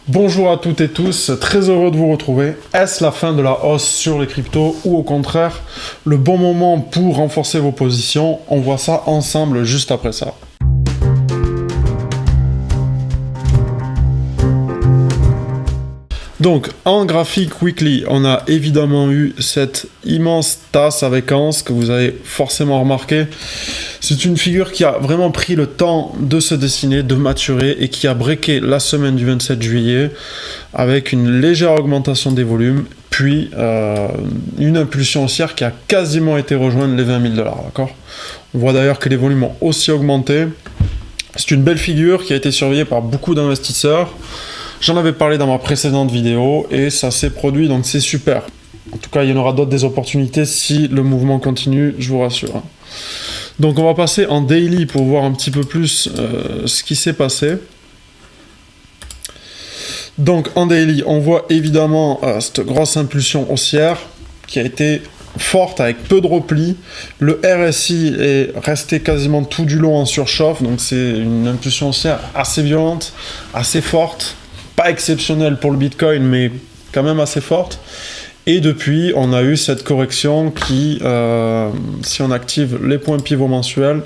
Bonjour à toutes et tous, très heureux de vous retrouver. Est-ce la fin de la hausse sur les cryptos ou au contraire le bon moment pour renforcer vos positions? On voit ça ensemble juste après ça. Donc en graphique weekly, on a évidemment eu cette immense tasse avec Hans que vous avez forcément remarqué. C'est une figure qui a vraiment pris le temps de se dessiner, de maturer et qui a breaké la semaine du 27 juillet avec une légère augmentation des volumes, puis une impulsion haussière qui a quasiment été rejoindre les 20 000 $, d'accord ? On voit d'ailleurs que les volumes ont aussi augmenté. C'est une belle figure qui a été surveillée par beaucoup d'investisseurs. J'en avais parlé dans ma précédente vidéo et ça s'est produit, donc c'est super. En tout cas, il y en aura d'autres des opportunités si le mouvement continue, je vous rassure. Donc on va passer en daily pour voir un petit peu plus ce qui s'est passé. Donc en daily, on voit évidemment cette grosse impulsion haussière qui a été forte avec peu de repli. Le RSI est resté quasiment tout du long en surchauffe, donc c'est une impulsion haussière assez violente, assez forte. Pas exceptionnelle pour le Bitcoin, mais quand même assez forte. Et depuis, on a eu cette correction qui, si on active les points pivots mensuels,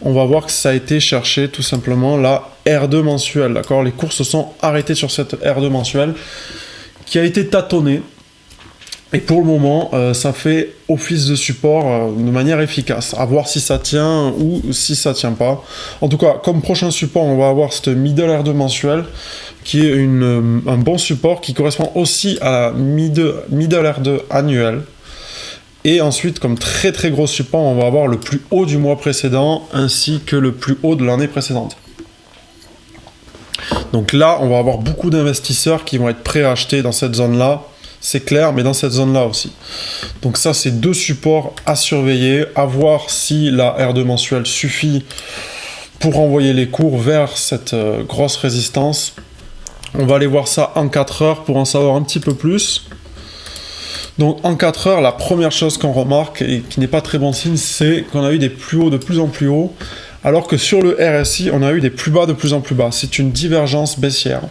on va voir que ça a été chercher tout simplement la R2 mensuelle. D'accord ? Les cours se sont arrêtés sur cette R2 mensuelle qui a été tâtonnée. Et pour le moment, ça fait office de support de manière efficace. À voir si ça tient ou si ça tient pas. En tout cas, comme prochain support, on va avoir cette middle R2 mensuelle qui est un bon support qui correspond aussi à la middle R2 annuelle. Et ensuite, comme très très gros support, on va avoir le plus haut du mois précédent ainsi que le plus haut de l'année précédente. Donc là, on va avoir beaucoup d'investisseurs qui vont être prêts à acheter dans cette zone-là. C'est clair, mais dans cette zone-là aussi. Donc ça, c'est deux supports à surveiller, à voir si la R2 mensuelle suffit pour envoyer les cours vers cette grosse résistance. On va aller voir ça en 4 heures pour en savoir un petit peu plus. Donc en 4 heures, la première chose qu'on remarque, et qui n'est pas très bon signe, c'est qu'on a eu des plus hauts de plus en plus hauts, alors que sur le RSI, on a eu des plus bas de plus en plus bas. C'est une divergence baissière.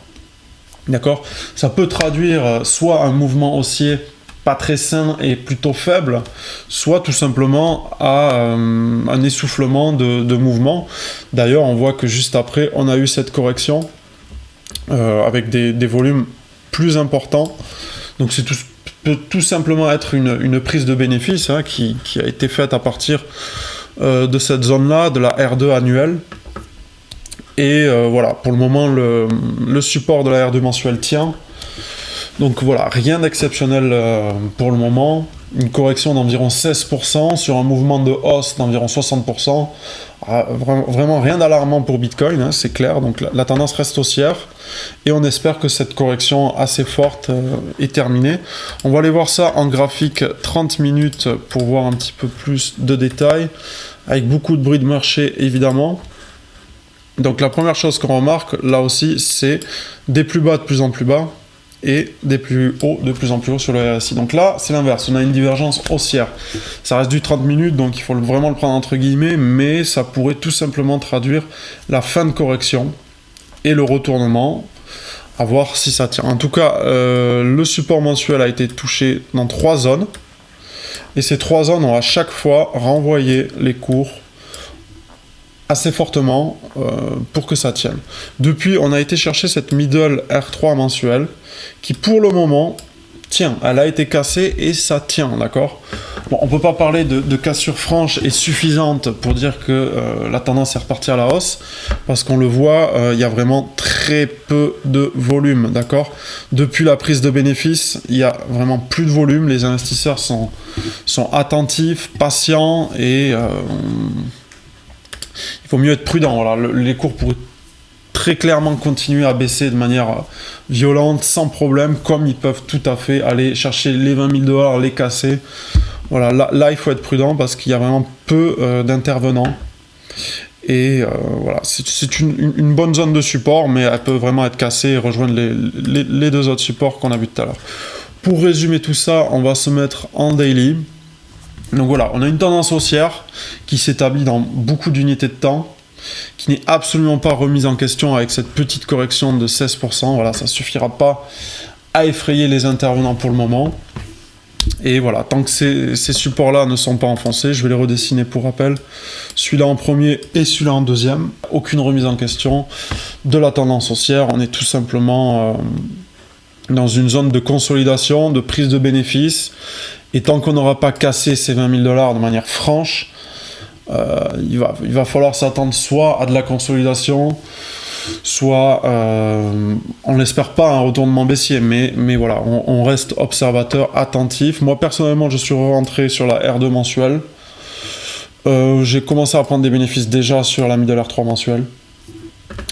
D'accord ? Ça peut traduire soit un mouvement haussier pas très sain et plutôt faible, soit tout simplement à un essoufflement de mouvement. D'ailleurs, on voit que juste après, on a eu cette correction avec des volumes plus importants. Donc c'est peut tout simplement être une prise de bénéfice qui a été faite à partir de cette zone-là, de la R2 annuelle. Et voilà, pour le moment, le support de la R2 mensuelle tient. Donc voilà, rien d'exceptionnel pour le moment. Une correction d'environ 16% sur un mouvement de hausse d'environ 60%. Vraiment rien d'alarmant pour Bitcoin, hein, c'est clair. Donc la tendance reste haussière. Et on espère que cette correction assez forte est terminée. On va aller voir ça en graphique 30 minutes pour voir un petit peu plus de détails. Avec beaucoup de bruit de marché, évidemment. Donc la première chose qu'on remarque, là aussi, c'est des plus bas de plus en plus bas et des plus hauts de plus en plus hauts sur le RSI. Donc là, c'est l'inverse, on a une divergence haussière. Ça reste du 30 minutes, donc il faut vraiment le prendre entre guillemets, mais ça pourrait tout simplement traduire la fin de correction et le retournement, à voir si ça tient. En tout cas, le support mensuel a été touché dans 3 zones, et ces 3 zones ont à chaque fois renvoyé les cours assez fortement pour que ça tienne. Depuis, on a été chercher cette middle R3 mensuelle qui, pour le moment, tient. Elle a été cassée et ça tient, d'accord ? Bon, on ne peut pas parler de cassure franche et suffisante pour dire que la tendance est repartie à la hausse, parce qu'on le voit, il y a vraiment très peu de volume, d'accord ? Depuis la prise de bénéfice, il y a vraiment plus de volume. Les investisseurs sont attentifs, patients et il faut mieux être prudent. Voilà. Les cours pourraient très clairement continuer à baisser de manière violente, sans problème, comme ils peuvent tout à fait aller chercher les 20 000 $, les casser. Voilà, là, il faut être prudent parce qu'il y a vraiment peu d'intervenants. Et voilà, c'est une bonne zone de support, mais elle peut vraiment être cassée et rejoindre les deux autres supports qu'on a vus tout à l'heure. Pour résumer tout ça, on va se mettre en daily. Donc voilà, on a une tendance haussière qui s'établit dans beaucoup d'unités de temps. qui n'est absolument pas remise en question avec cette petite correction de 16%. Voilà, ça suffira pas à effrayer les intervenants pour le moment. Et voilà, tant que ces supports-là ne sont pas enfoncés, je vais les redessiner pour rappel. Celui-là en premier et celui-là en deuxième. Aucune remise en question de la tendance haussière. On est tout simplement dans une zone de consolidation, de prise de bénéfices. Et tant qu'on n'aura pas cassé ces 20 000 $ de manière franche, il va falloir s'attendre soit à de la consolidation, soit, on l'espère pas, un retournement baissier, mais voilà, on reste observateur, attentif. Moi, personnellement, je suis rentré sur la R2 mensuelle. J'ai commencé à prendre des bénéfices déjà sur la middle R3 mensuelle.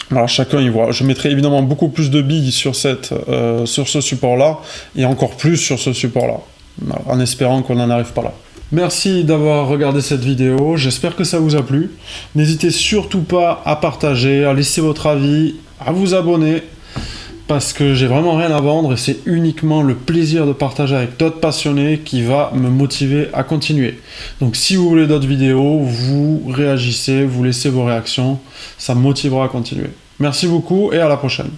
Voilà, chacun y voit. Je mettrai évidemment beaucoup plus de billes sur ce support-là, et encore plus sur ce support-là, voilà, en espérant qu'on n'en arrive pas là. Merci d'avoir regardé cette vidéo, j'espère que ça vous a plu. N'hésitez surtout pas à partager, à laisser votre avis, à vous abonner, parce que j'ai vraiment rien à vendre et c'est uniquement le plaisir de partager avec d'autres passionnés qui va me motiver à continuer. Donc si vous voulez d'autres vidéos, vous réagissez, vous laissez vos réactions, ça me motivera à continuer. Merci beaucoup et à la prochaine.